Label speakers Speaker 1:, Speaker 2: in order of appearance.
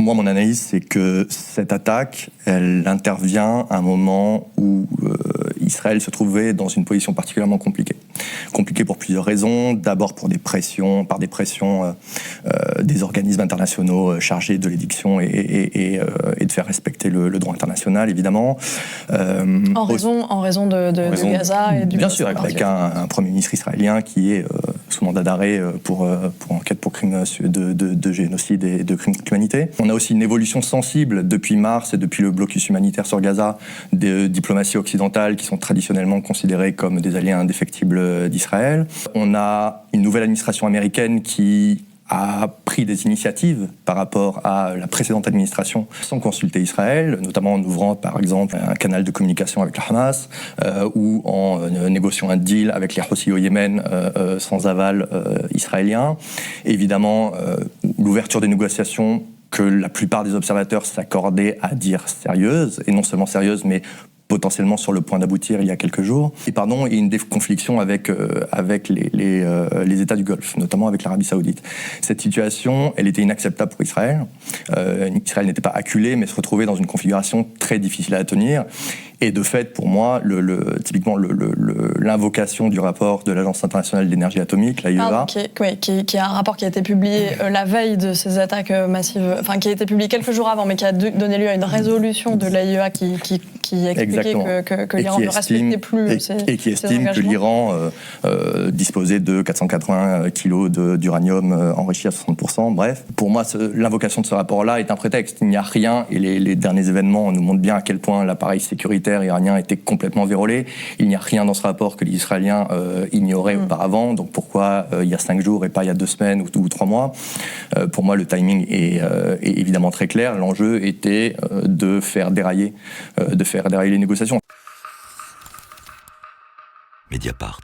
Speaker 1: Moi, mon analyse, c'est que cette attaque, elle intervient à un moment où Israël se trouvait dans une position particulièrement compliquée. Compliquée pour plusieurs raisons. D'abord par des pressions des organismes internationaux chargés de l'édiction et de faire respecter le droit international, évidemment.
Speaker 2: En raison de Gaza et du...
Speaker 1: Bien sûr, avec un Premier ministre israélien qui est sous mandat d'arrêt pour enquête pour crimes de génocide et de crimes contre l'humanité. On a aussi une évolution sensible depuis mars et depuis le blocus humanitaire sur Gaza des diplomaties occidentales qui sont traditionnellement considérées comme des alliés indéfectibles d'Israël. On a une nouvelle administration américaine qui a pris des initiatives par rapport à la précédente administration sans consulter Israël, notamment en ouvrant par exemple un canal de communication avec le Hamas ou en négociant un deal avec les Houthis au Yémen sans aval israélien. Évidemment, l'ouverture des négociations que la plupart des observateurs s'accordaient à dire sérieuses, et non seulement sérieuses, mais potentiellement sur le point d'aboutir il y a quelques jours, et une déconfliction avec les États du Golfe, notamment avec l'Arabie Saoudite. Cette situation, elle était inacceptable pour Israël. Israël n'était pas acculé, mais se retrouvait dans une configuration très difficile à tenir. Et de fait, pour moi, typiquement l'invocation du rapport de l'Agence internationale d'énergie atomique, l'AIEA...
Speaker 2: qui est un rapport qui a été publié la veille de ces attaques massives, enfin qui a été publié quelques jours avant, mais qui a donné lieu à une résolution de l'AIEA qui expliquait que l'Iran ne respectait plus
Speaker 1: et qui estime que l'Iran disposait de 480 kilos d'uranium enrichi à 60%. Bref, pour moi, l'invocation de ce rapport-là est un prétexte. Il n'y a rien, et les derniers événements nous montrent bien à quel point l'appareil sécuritaire iranien était complètement vérolé. Il n'y a rien dans ce rapport que les Israéliens ignoraient auparavant. Donc pourquoi il y a 5 jours et pas il y a 2 semaines ou 3 mois? Pour moi, le timing est évidemment très clair. L'enjeu était de faire dérailler les négociations.
Speaker 3: Mediapart.